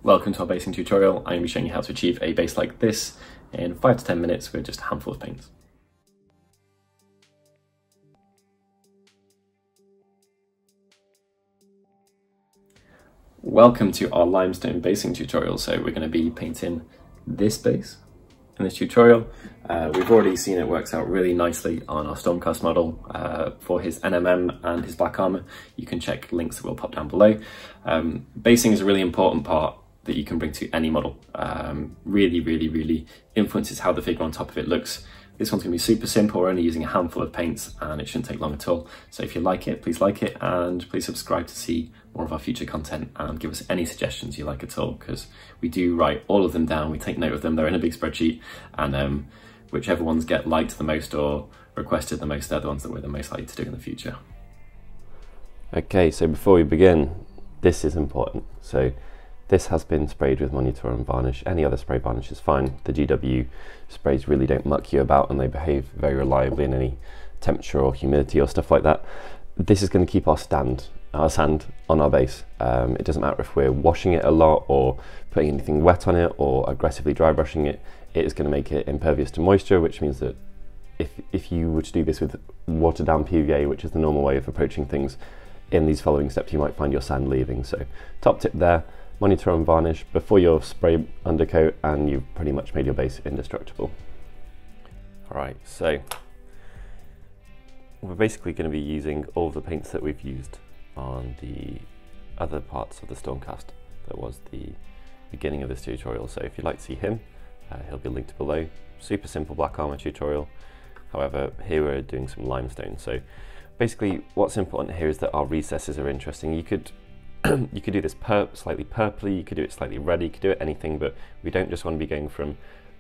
Welcome to our basing tutorial. I'm going to be showing you how to achieve a base like this in 5 to 10 minutes with just a handful of paints. Welcome to our limestone basing tutorial. So we're going to be painting this base in this tutorial. We've already seen it works out really nicely on our stormcast model for his NMM and his black armour. You can check links that will pop down below. Basing is a really important part that you can bring to any model. Really influences how the figure on top of it looks. This one's going to be super simple. We're only using a handful of paints and it shouldn't take long at all. So if you like it, please like it, and please subscribe to see more of our future content, and give us any suggestions you like at all, because we do write all of them down. We take note of them. They're in a big spreadsheet, and whichever ones get liked the most or requested the most, they're the ones that we're the most likely to do in the future. Okay, so before we begin, this is important. So this has been sprayed with monitor and varnish. Any other spray varnish is fine. The GW sprays really don't muck you about, and they behave very reliably in any temperature or humidity or stuff like that. This is going to keep our sand on our base. It doesn't matter if we're washing it a lot or putting anything wet on it or aggressively dry brushing it. It is going to make it impervious to moisture, which means that if you were to do this with watered down PVA, which is the normal way of approaching things, in these following steps you might find your sand leaving. So top tip there, monitor and varnish before your spray undercoat, and you've pretty much made your base indestructible. Alright, so we're basically going to be using all of the paints that we've used on the other parts of the stormcast. That was the beginning of this tutorial. So if you'd like to see him, he'll be linked below. Super simple black armour tutorial. However, here we're doing some limestone. So basically what's important here is that our recesses are interesting. You could do this slightly purpley, you could do it slightly reddy, you could do it anything, but we don't just want to be going from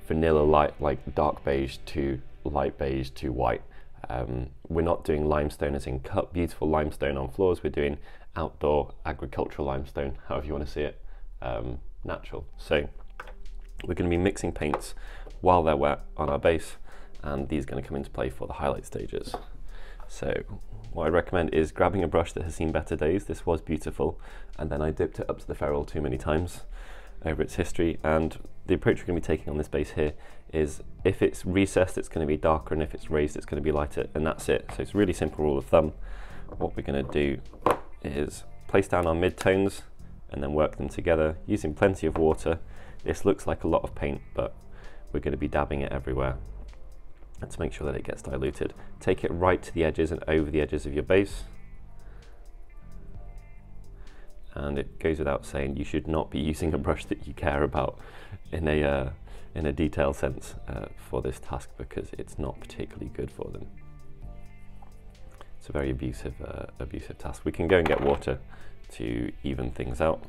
vanilla light, like dark beige, to light beige to white. We're not doing limestone as in cut beautiful limestone on floors. We're doing outdoor agricultural limestone, however you want to see it, natural. So we're going to be mixing paints while they're wet on our base, and these are going to come into play for the highlight stages. So what I recommend is grabbing a brush that has seen better days. This was beautiful, and then I dipped it up to the ferrule too many times over its history. And the approach we're going to be taking on this base here is, if it's recessed, it's going to be darker, and if it's raised, it's going to be lighter, and that's it. So it's a really simple rule of thumb. What we're going to do is place down our mid-tones and then work them together using plenty of water. This looks like a lot of paint, but we're going to be dabbing it everywhere, and to make sure that it gets diluted. Take it right to the edges and over the edges of your base. And it goes without saying, you should not be using a brush that you care about in a detail sense for this task, because it's not particularly good for them. It's a very abusive task. We can go and get water to even things out,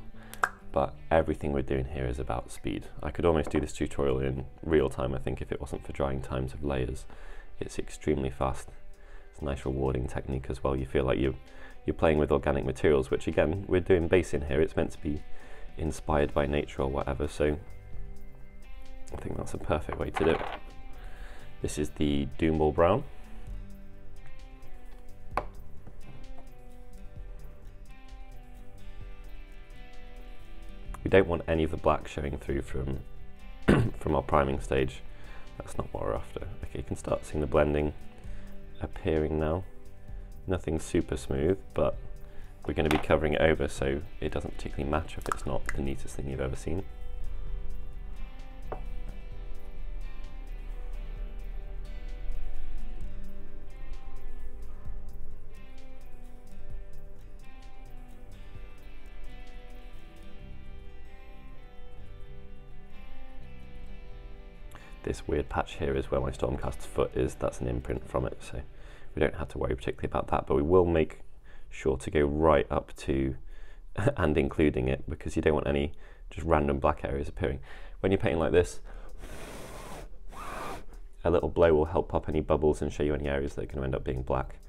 but everything we're doing here is about speed. I could almost do this tutorial in real time, I think, if it wasn't for drying times of layers. It's extremely fast. It's a nice rewarding technique as well. You feel like you're playing with organic materials, which again, we're doing basing here. It's meant to be inspired by nature or whatever, so I think that's a perfect way to do it. This is the Doomball Brown. We don't want any of the black showing through from from our priming stage. That's not what we're after. Okay, you can start seeing the blending appearing now. Nothing super smooth, but we're going to be covering it over, so it doesn't particularly matter if it's not the neatest thing you've ever seen. This weird patch here is where my stormcast's foot is. That's an imprint from it, so we don't have to worry particularly about that, but we will make sure to go right up to and including it, because you don't want any just random black areas appearing. When you're painting like this, a little blow will help pop any bubbles and show you any areas that are going to end up being black.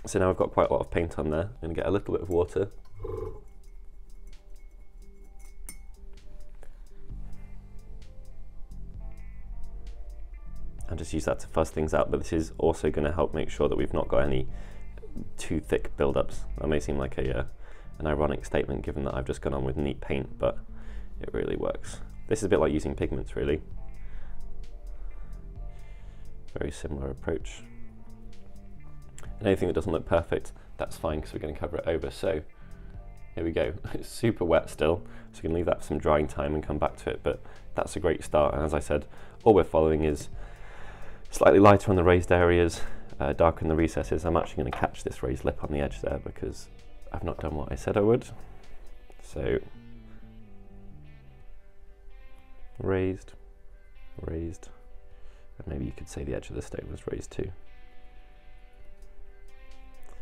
So now I've got quite a lot of paint on there. I'm going to get a little bit of water. And just use that to fuzz things out, but this is also going to help make sure that we've not got any too thick build-ups. That may seem like a an ironic statement given that I've just gone on with neat paint, but it really works. This is a bit like using pigments, really. Very similar approach. And anything that doesn't look perfect, that's fine, because we're going to cover it over. So here we go. It's super wet still, so we're going to leave that for some drying time and come back to it, but that's a great start. And as I said, all we're following is slightly lighter on the raised areas, darker in the recesses. I'm actually going to catch this raised lip on the edge there because I've not done what I said I would. So raised, raised, and maybe you could say the edge of the stone was raised too.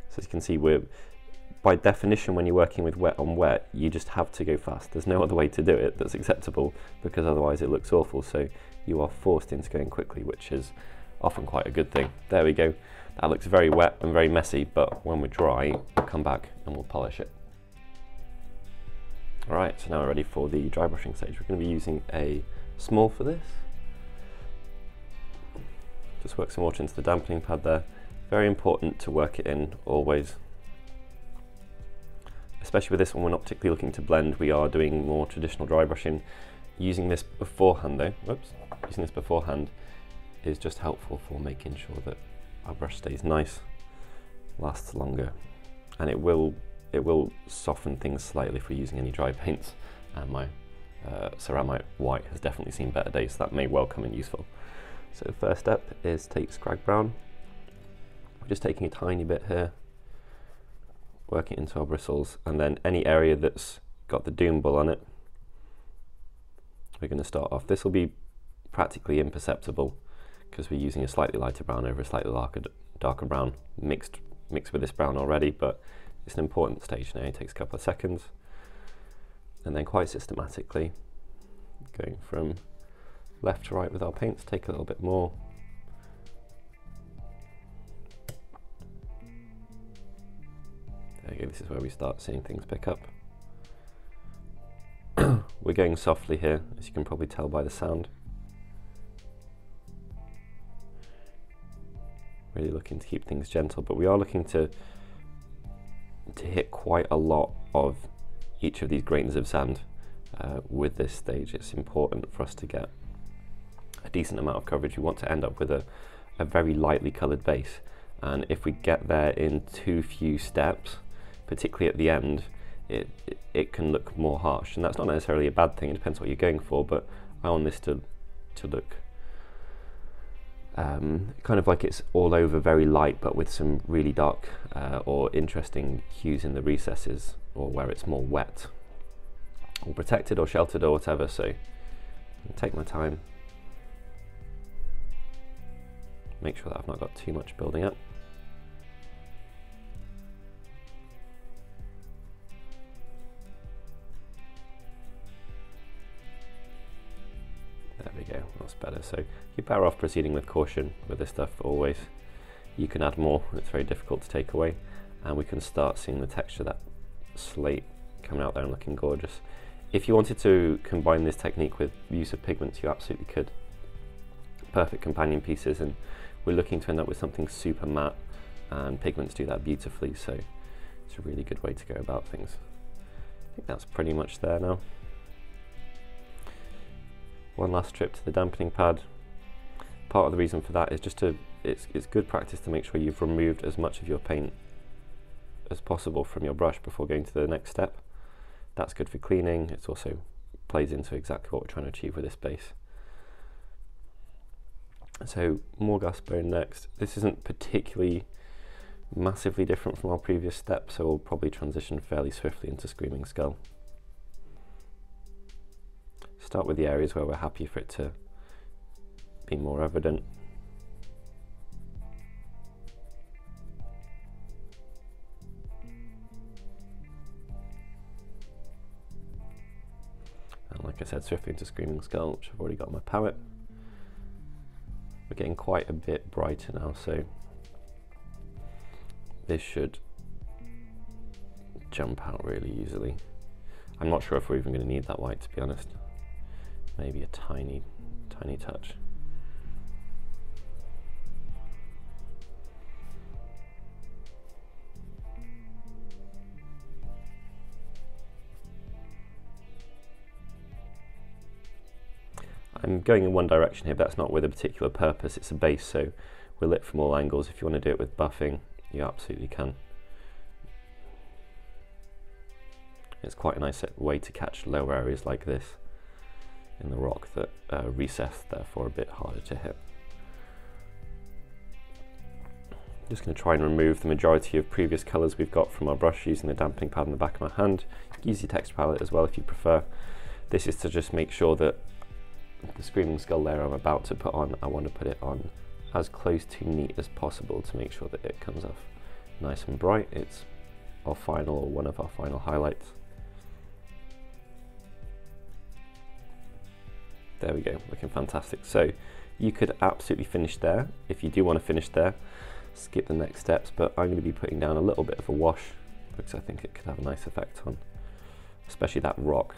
So as you can see, by definition, when you're working with wet on wet, you just have to go fast. There's no other way to do it that's acceptable, because otherwise it looks awful. So you are forced into going quickly, which is often quite a good thing. There we go. That looks very wet and very messy, but when we're dry, we'll come back and we'll polish it. All right, so now we're ready for the dry brushing stage. We're going to be using a small for this. Just work some water into the dampening pad there. Very important to work it in always. Especially with this one, we're not particularly looking to blend. We are doing more traditional dry brushing. Using this beforehand though, using this beforehand is just helpful for making sure that our brush stays nice, lasts longer, and it will soften things slightly if we're using any dry paints. And my ceramite white has definitely seen better days, so that may well come in useful. So the first step is take scrag brown. We're just taking a tiny bit here, work it into our bristles, and then any area that's got the doom bull on it, we're going to start off. This will be practically imperceptible because we're using a slightly lighter brown over a slightly darker brown mixed with this brown already, but it's an important stage now. It takes a couple of seconds, and then quite systematically going from left to right with our paints, take a little bit more. There you go, this is where we start seeing things pick up. We're going softly here, as you can probably tell by the sound. Really looking to keep things gentle, but we are looking to hit quite a lot of each of these grains of sand with this stage. It's important for us to get a decent amount of coverage. We want to end up with a very lightly coloured base, and if we get there in too few steps, particularly at the end, it can look more harsh, and that's not necessarily a bad thing. It depends what you're going for, but I want this to look kind of like it's all over very light, but with some really dark or interesting hues in the recesses, or where it's more wet or protected or sheltered or whatever. So I'll take my time, make sure that I've not got too much building up. There we go, that's better. So you're better off proceeding with caution with this stuff always. You can add more, it's very difficult to take away, and we can start seeing the texture of that slate coming out there and looking gorgeous. If you wanted to combine this technique with use of pigments, you absolutely could. Perfect companion pieces, and we're looking to end up with something super matte, and pigments do that beautifully, so it's a really good way to go about things. I think that's pretty much there now. One last trip to the dampening pad. Part of the reason for that is just it's good practice to make sure you've removed as much of your paint as possible from your brush before going to the next step. That's good for cleaning. It also plays into exactly what we're trying to achieve with this base. So more glassbone next. This isn't particularly massively different from our previous step, so we'll probably transition fairly swiftly into Screaming Skull. Start with the areas where we're happy for it to be more evident. And like I said, swiftly into Screaming Skull, which I've already got on my palette. We're getting quite a bit brighter now, so this should jump out really easily. I'm not sure if we're even going to need that white, to be honest. Maybe a tiny touch. I'm going in one direction here, but that's not with a particular purpose. It's a base, so we're lit from all angles. If you want to do it with buffing, you absolutely can. It's quite a nice way to catch low areas like this in the rock that recess, therefore a bit harder to hit. I'm just going to try and remove the majority of previous colours we've got from our brush using the dampening pad in the back of my hand. You can use your texture palette as well if you prefer. This is to just make sure that the Screaming Skull layer I'm about to put on, I want to put it on as close to neat as possible to make sure that it comes off nice and bright. It's our final, or one of our final highlights. There we go, looking fantastic. So you could absolutely finish there. If you do want to finish there, skip the next steps, but I'm going to be putting down a little bit of a wash because I think it could have a nice effect on, especially that rock.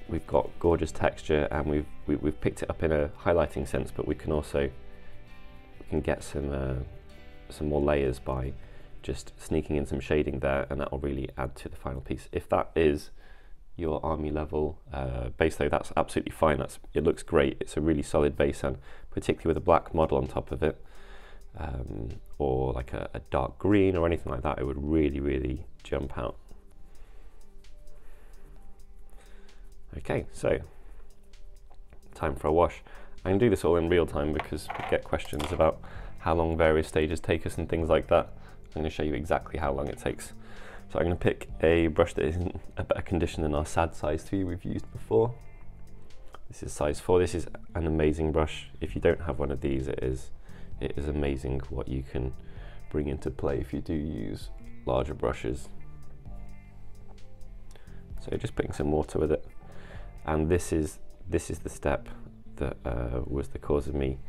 We've got gorgeous texture, and we've picked it up in a highlighting sense, but we can get some more layers by just sneaking in some shading there, and that will really add to the final piece. If that is your army level base though, that's absolutely fine. It looks great. It's a really solid base, and particularly with a black model on top of it, or like a dark green or anything like that, it would really, really jump out. Okay, so time for a wash. I can do this all in real time because we get questions about how long various stages take us and things like that. I'm going to show you exactly how long it takes. So I'm going to pick a brush that is in a better condition than our sad size 3 we've used before. This is size 4. This is an amazing brush. If you don't have one of these, it is amazing what you can bring into play if you do use larger brushes. So just putting some water with it, and this is the step that was the cause of me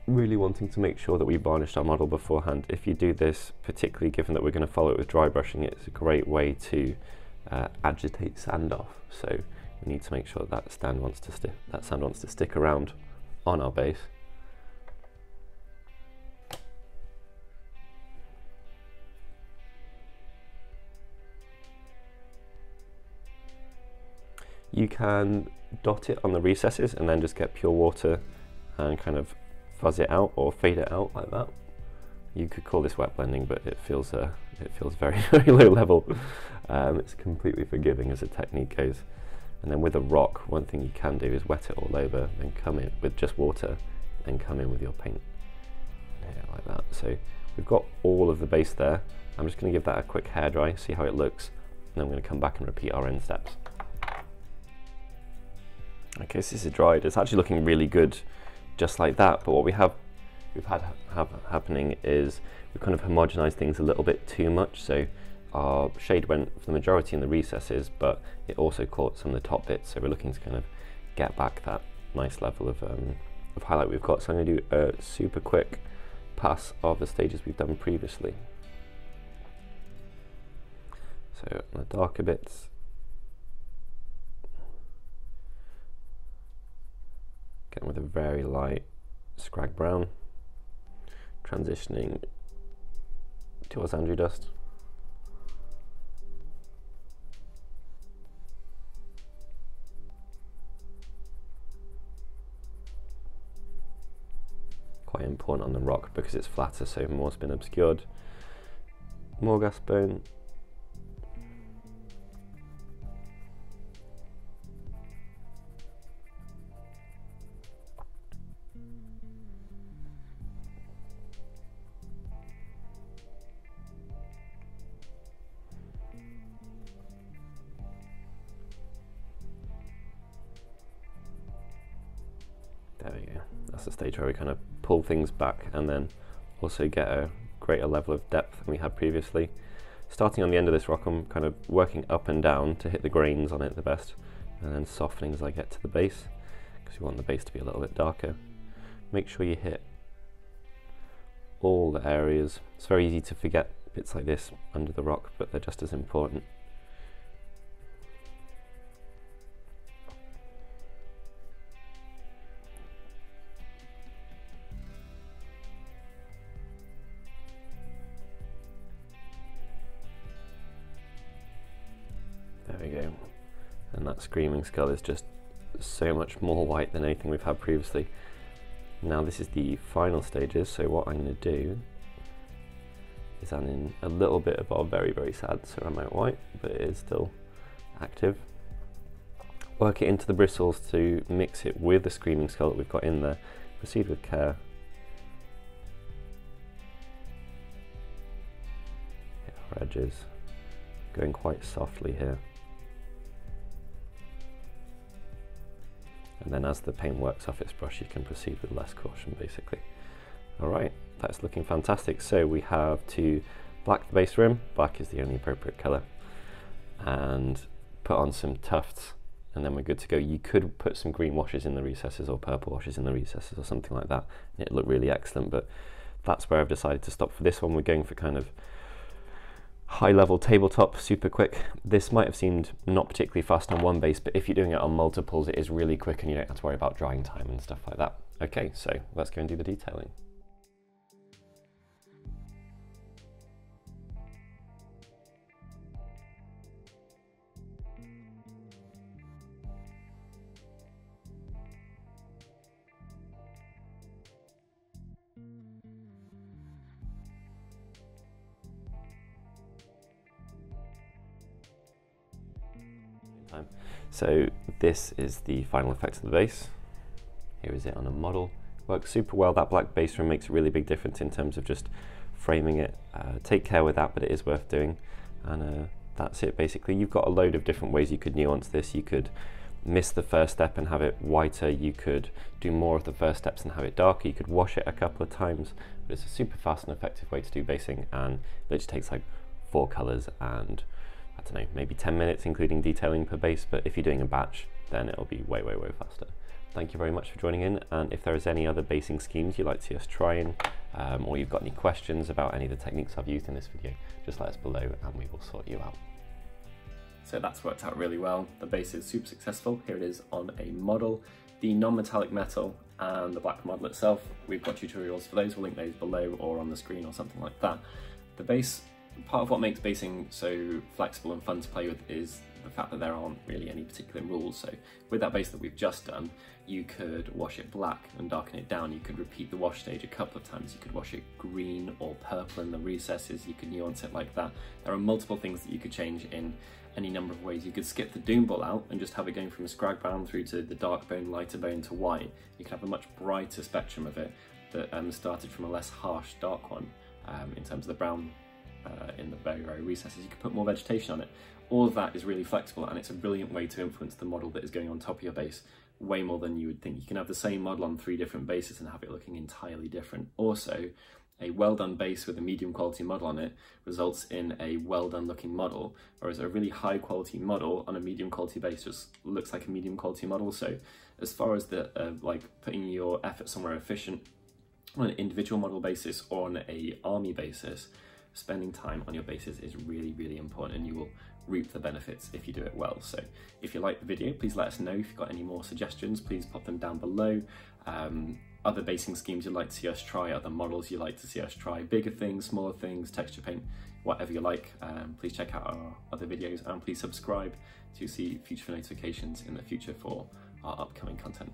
really wanting to make sure that we varnished our model beforehand. If you do this, particularly given that we're going to follow it with dry brushing, it's a great way to agitate sand off. So we need to make sure that sand wants to stick around on our base. You can dot it on the recesses and then just get pure water and kind of fuzz it out or fade it out like that. You could call this wet blending, but it feels very, very low level. It's completely forgiving as a technique goes. And then with a rock, one thing you can do is wet it all over, then come in with just water, then come in with your paint here like that. So we've got all of the base there. I'm just going to give that a quick hair dry, see how it looks, and then I'm going to come back and repeat our end steps. Okay, so this is dried. It's actually looking really good just like that, but what we've had happening is we've kind of homogenized things a little bit too much. So our shade went for the majority in the recesses, but it also caught some of the top bits. So we're looking to kind of get back that nice level of highlight we've got. So I'm going to do a super quick pass of the stages we've done previously. So on the darker bits, getting with a very light scrag brown, transitioning towards Andrew dust. Quite important on the rock because it's flatter, so more's been obscured. More gas bone. There we go. That's the stage where we kind of pull things back and then also get a greater level of depth than we had previously. Starting on the end of this rock, I'm kind of working up and down to hit the grains on it the best, and then softening as I get to the base, because you want the base to be a little bit darker. Make sure you hit all the areas. It's very easy to forget bits like this under the rock, but they're just as important. There we go. And that Screaming Skull is just so much more white than anything we've had previously. Now this is the final stages, so what I'm going to do is add in a little bit of our very, very sad ceramite white, but it is still active. Work it into the bristles to mix it with the Screaming Skull that we've got in there. Proceed with care. Hit our edges, going quite softly here. And then as the paint works off its brush, you can proceed with less caution, basically. All right, that's looking fantastic. So we have to black the base rim. Black is the only appropriate color. And put on some tufts, and then we're good to go. You could put some green washes in the recesses or purple washes in the recesses or something like that. It'd look really excellent, but that's where I've decided to stop for this one. We're going for kind of high-level tabletop, super quick. This might have seemed not particularly fast on one base, but if you're doing it on multiples, it is really quick and you don't have to worry about drying time and stuff like that. Okay, so let's go and do the detailing. So this is the final effect of the base. Here is it on a model. Works super well. That black base rim makes a really big difference in terms of just framing it. Take care with that, but it is worth doing. And that's it basically. You've got a load of different ways you could nuance this. You could miss the first step and have it whiter. You could do more of the first steps and have it darker. You could wash it a couple of times, but it's a super fast and effective way to do basing, and it literally takes like 4 colors and I don't know, maybe 10 minutes including detailing per base, but if you're doing a batch, then it'll be way, way, way faster. Thank you very much for joining in, and if there is any other basing schemes you'd like to see us trying, or you've got any questions about any of the techniques I've used in this video, just let us below and we will sort you out. So that's worked out really well. The base is super successful. Here it is on a model. The non-metallic metal and the black model itself, we've got tutorials for those. We'll link those below or on the screen or something like that. The base, part of what makes basing so flexible and fun to play with is the fact that there aren't really any particular rules. So with that base that we've just done, you could wash it black and darken it down. You could repeat the wash stage a couple of times. You could wash it green or purple in the recesses. You could nuance it like that. There are multiple things that you could change in any number of ways. You could skip the doom ball out and just have it going from a scrag brown through to the dark bone, lighter bone to white. You could have a much brighter spectrum of it that started from a less harsh dark one in terms of the brown in the very, very recesses. You could put more vegetation on it. All of that is really flexible, and it's a brilliant way to influence the model that is going on top of your base way more than you would think. You can have the same model on 3 different bases and have it looking entirely different. Also, a well done base with a medium quality model on it results in a well done looking model, whereas a really high quality model on a medium quality base just looks like a medium quality model. So as far as the like putting your effort somewhere efficient on an individual model basis or on a army basis, spending time on your bases is really, really important, and you will reap the benefits if you do it well. So if you like the video, please let us know. If you've got any more suggestions, please pop them down below. Other basing schemes you'd like to see us try, other models you'd like to see us try, bigger things, smaller things, texture paint, whatever you like. Please check out our other videos, and please subscribe to see future notifications in the future for our upcoming content.